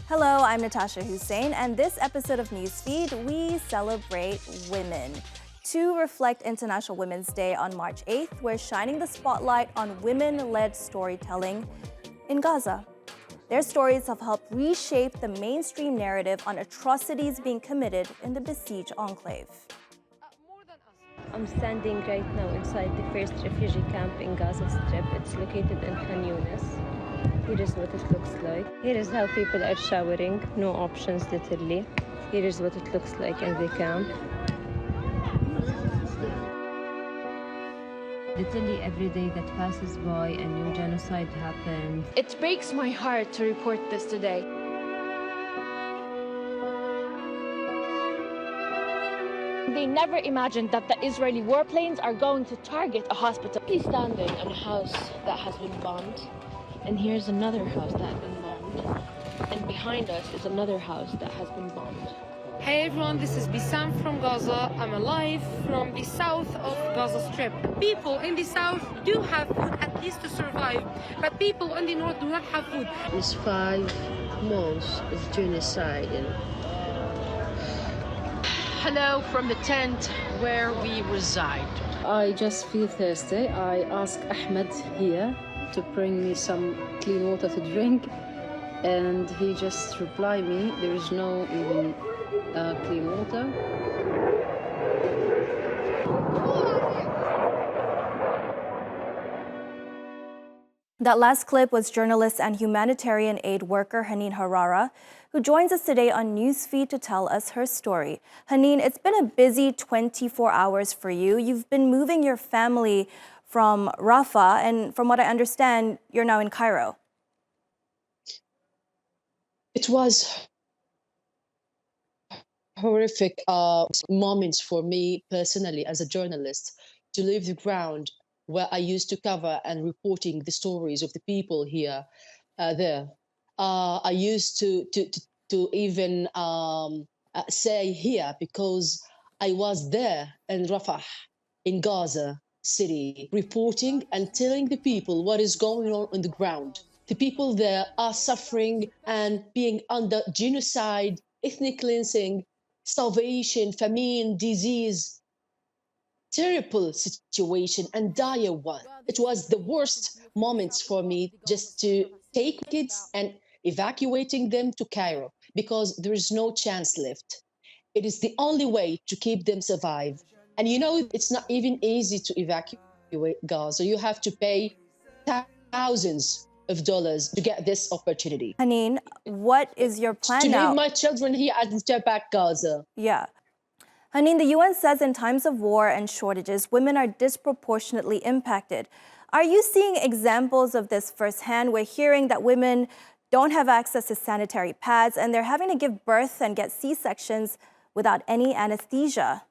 Hello, I'm Natasha Hussein, and this episode of Newsfeed, we celebrate women. To reflect International Women's Day on March 8th, we're shining the spotlight on women-led storytelling in Gaza. Their stories have helped reshape the mainstream narrative on atrocities being committed in the besieged enclave. I'm standing right now inside the first refugee camp in Gaza Strip. It's located in Khan Yunis. Here is what it looks like. Here is how people are showering. No options, literally. Here is what it looks like in the camp. Literally every day that passes by, a new genocide happens. It breaks my heart to report this today. They never imagined that the Israeli warplanes are going to target a hospital. He's standing in a house that has been bombed. And here's another house that has been bombed. And behind us is another house that has been bombed. Hey everyone, this is Bissam from Gaza. I'm alive from the south of Gaza Strip. People in the south do have food, at least to survive. But people in the north do not have food. It's 5 months of genocide. Hello from the tent where we reside. I just feel thirsty. I asked Ahmed here to bring me some clean water to drink, and he just replied me there is no even clean water. That last clip was journalist and humanitarian aid worker Haneen Harara, who joins us today on Newsfeed to tell us her story. Haneen, it's been a busy 24 hours for you. You've been moving your family from Rafah, and from what I understand, you're now in Cairo. It was horrific moments for me personally as a journalist to leave the ground where I used to cover and reporting the stories of the people here, there. I used to even say here because I was there in Rafah, in Gaza City, reporting and telling the people what is going on the ground. The people there are suffering and being under genocide, ethnic cleansing, starvation, famine, disease. Terrible situation and dire one. It was the worst moments for me just to take kids and evacuating them to Cairo because there is no chance left. It is the only way to keep them survive. And you know, it's not even easy to evacuate Gaza. You have to pay thousands of dollars to get this opportunity. Haneen, what is your plan now? To leave my children here and to back Gaza. Yeah. Haneen, the UN says in times of war and shortages, women are disproportionately impacted. Are you seeing examples of this firsthand? We're hearing that women don't have access to sanitary pads and they're having to give birth and get C-sections without any anesthesia.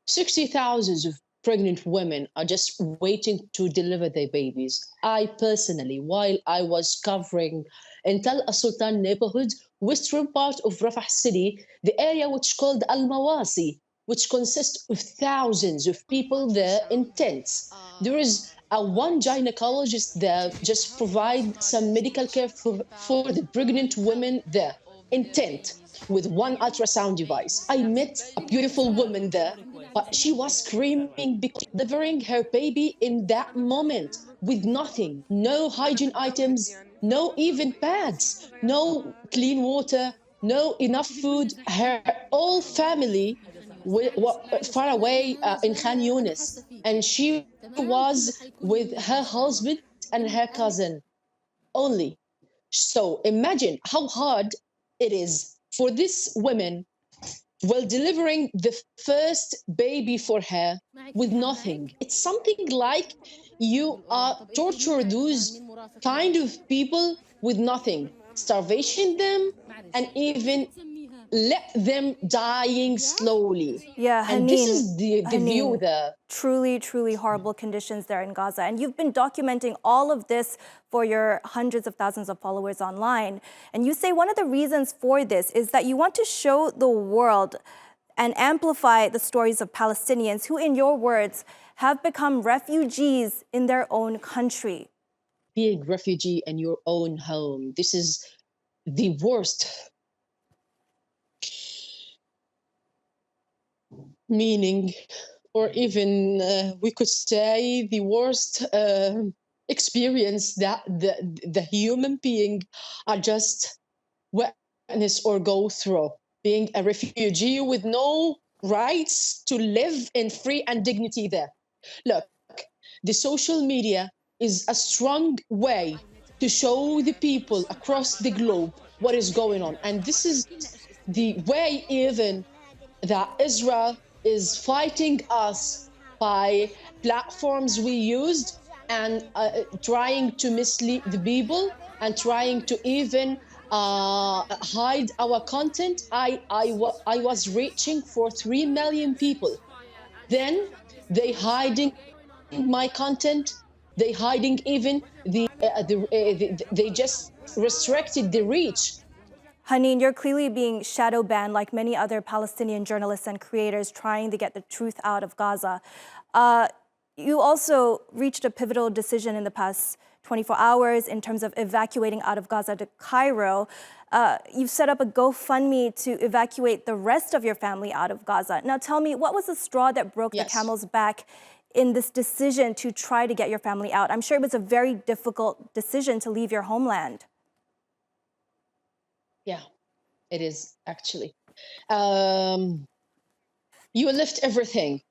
60,000 of pregnant women are just waiting to deliver their babies. I personally, while I was covering in Tal Sultan neighborhood, western part of Rafah city, the area which called Al Mawasi, which consists of thousands of people there in tents. There is one gynecologist there just provide some medical care for the pregnant women there in tent with one ultrasound device. I met a beautiful woman there, but she was screaming because delivering her baby in that moment with nothing, no hygiene items, no even pads, no clean water, no enough food. Her whole family were far away in Khan Yunis, and she was with her husband and her cousin only. So imagine how hard it is for this woman while delivering the first baby for her with nothing. It's something like you are torture those kind of people with nothing, starvation them, and even let them dying slowly. Yeah, and Haneen, this is the view there. Truly, truly horrible conditions there in Gaza. And you've been documenting all of this for your hundreds of thousands of followers online. And you say one of the reasons for this is that you want to show the world and amplify the stories of Palestinians who, in your words, have become refugees in their own country. Being refugee in your own home, this is the worst, meaning, or even we could say the worst experience that the human being are just witness or go through, being a refugee with no rights to live in free and dignity there. Look, the social media is a strong way to show the people across the globe what is going on. And this is the way even that Israel is fighting us by platforms we used and trying to mislead the people and trying to even hide our content. I was reaching for 3 million people. Then they hiding my content. They hiding even they just restricted the reach. Haneen, you're clearly being shadow banned like many other Palestinian journalists and creators trying to get the truth out of Gaza. You also reached a pivotal decision in the past 24 hours in terms of evacuating out of Gaza to Cairo. You've set up a GoFundMe to evacuate the rest of your family out of Gaza. Now tell me, what was the straw that broke the camel's back in this decision to try to get your family out? I'm sure it was a very difficult decision to leave your homeland. Yeah, it is actually. You left everything.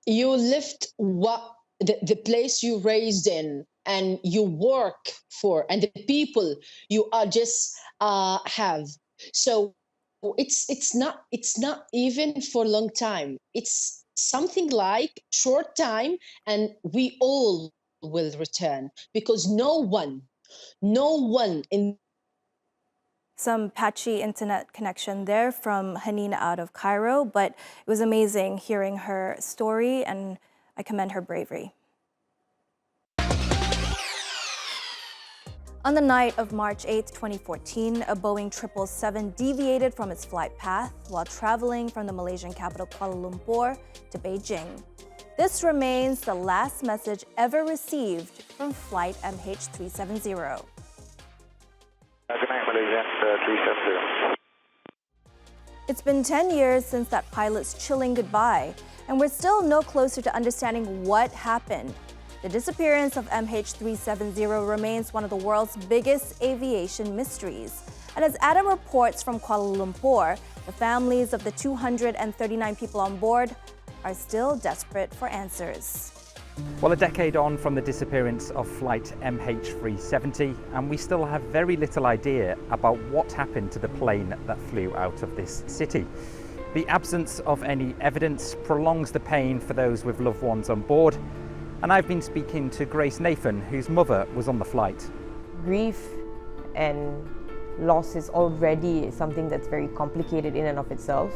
You left what the place you raised in and you work for and the people you are just have. So it's not even for a long time. It's something like short time, and we all will return because no one in some patchy internet connection there from Haneen out of Cairo, but it was amazing hearing her story, and I commend her bravery. On the night of March 8, 2014, a Boeing 777 deviated from its flight path while traveling from the Malaysian capital Kuala Lumpur to Beijing. This remains the last message ever received from flight MH370. Good night, Malaysian 370. It's been 10 years since that pilot's chilling goodbye, and we're still no closer to understanding what happened. The disappearance of MH370 remains one of the world's biggest aviation mysteries. And as Adam reports from Kuala Lumpur, the families of the 239 people on board are still desperate for answers. Well, a decade on from the disappearance of flight MH370, and we still have very little idea about what happened to the plane that flew out of this city. The absence of any evidence prolongs the pain for those with loved ones on board, and I've been speaking to Grace Nathan, whose mother was on the flight. Grief and loss is already something that's very complicated in and of itself.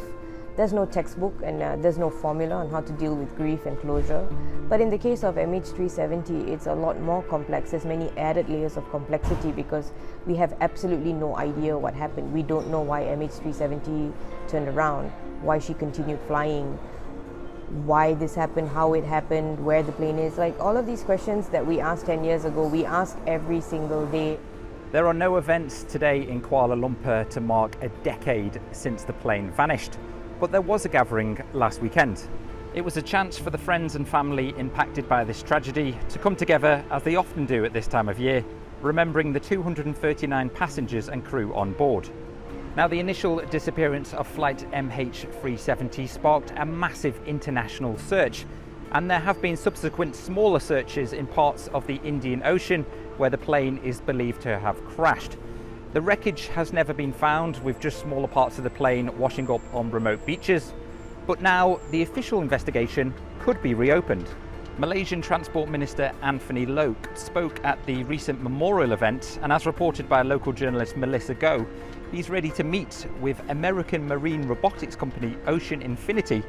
There's no textbook and there's no formula on how to deal with grief and closure. But in the case of MH370, it's a lot more complex. There's many added layers of complexity because we have absolutely no idea what happened. We don't know why MH370 turned around, why she continued flying, why this happened, how it happened, where the plane is. Like all of these questions that we asked 10 years ago, we ask every single day. There are no events today in Kuala Lumpur to mark a decade since the plane vanished. But there was a gathering last weekend. It was a chance for the friends and family impacted by this tragedy to come together, as they often do at this time of year, remembering the 239 passengers and crew on board. Now, the initial disappearance of flight MH370 sparked a massive international search, and there have been subsequent smaller searches in parts of the Indian Ocean where the plane is believed to have crashed. The wreckage has never been found, with just smaller parts of the plane washing up on remote beaches. But now the official investigation could be reopened. Malaysian Transport Minister Anthony Loke spoke at the recent memorial event, and as reported by local journalist Melissa Goh, he's ready to meet with American marine robotics company Ocean Infinity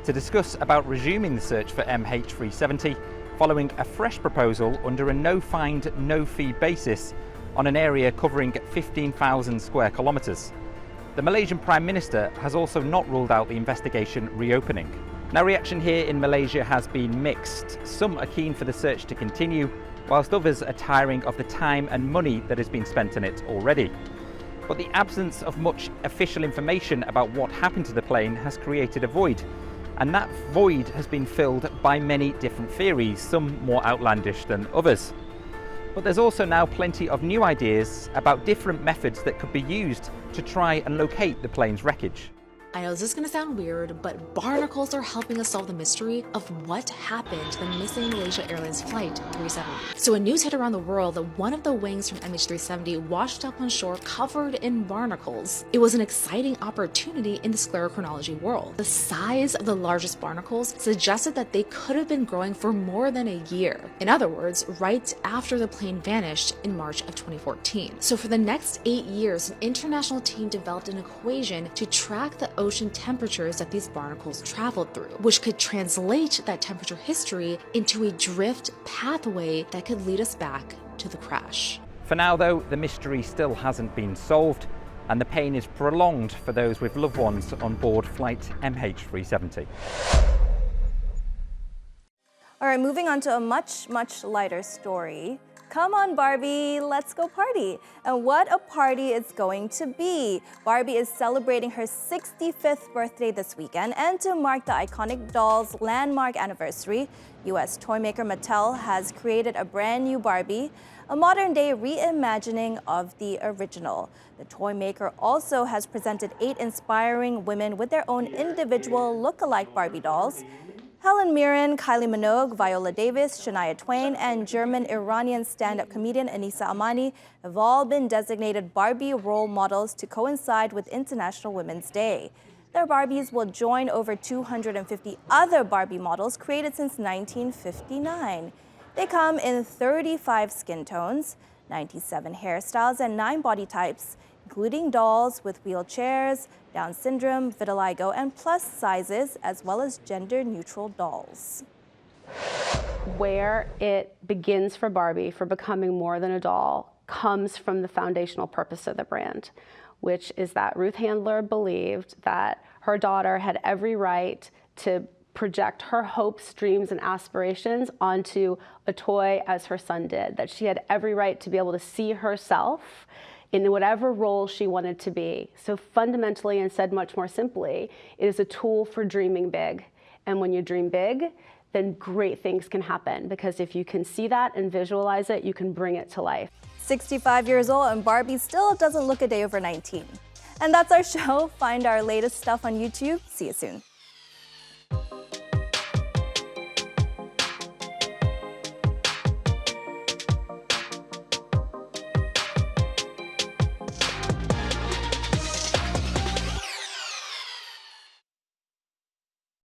to discuss about resuming the search for MH370 following a fresh proposal under a no-find, no-fee basis on an area covering 15,000 square kilometres. The Malaysian Prime Minister has also not ruled out the investigation reopening. Now, reaction here in Malaysia has been mixed. Some are keen for the search to continue, whilst others are tiring of the time and money that has been spent on it already. But the absence of much official information about what happened to the plane has created a void. And that void has been filled by many different theories, some more outlandish than others. But there's also now plenty of new ideas about different methods that could be used to try and locate the plane's wreckage. I know this is gonna sound weird, but barnacles are helping us solve the mystery of what happened to the missing Malaysia Airlines Flight 370. So a news hit around the world that one of the wings from MH370 washed up on shore covered in barnacles. It was an exciting opportunity in the sclerochronology world. The size of the largest barnacles suggested that they could have been growing for more than a year. In other words, right after the plane vanished in March of 2014. So for the next 8 years, an international team developed an equation to track the ocean temperatures that these barnacles traveled through, which could translate that temperature history into a drift pathway that could lead us back to the crash. For now though, the mystery still hasn't been solved, and the pain is prolonged for those with loved ones on board flight MH370. All right, moving on to a much lighter story. Come on, Barbie, let's go party. And what a party it's going to be. Barbie is celebrating her 65th birthday this weekend, and to mark the iconic doll's landmark anniversary, US toymaker Mattel has created a brand new Barbie, a modern-day reimagining of the original. The toymaker also has presented 8 inspiring women with their own individual look-alike Barbie dolls. Helen Mirren, Kylie Minogue, Viola Davis, Shania Twain, and German-Iranian stand-up comedian Anissa Amani have all been designated Barbie role models to coincide with International Women's Day. Their Barbies will join over 250 other Barbie models created since 1959. They come in 35 skin tones, 97 hairstyles, and 9 body types, including dolls with wheelchairs, Down syndrome, vitiligo, and plus sizes, as well as gender-neutral dolls. Where it begins for Barbie, for becoming more than a doll, comes from the foundational purpose of the brand, which is that Ruth Handler believed that her daughter had every right to project her hopes, dreams, and aspirations onto a toy as her son did, that she had every right to be able to see herself in whatever role she wanted to be. So fundamentally, and said much more simply, it is a tool for dreaming big. And when you dream big, then great things can happen, because if you can see that and visualize it, you can bring it to life. 65 years old and Barbie still doesn't look a day over 19. And that's our show. Find our latest stuff on YouTube. See you soon.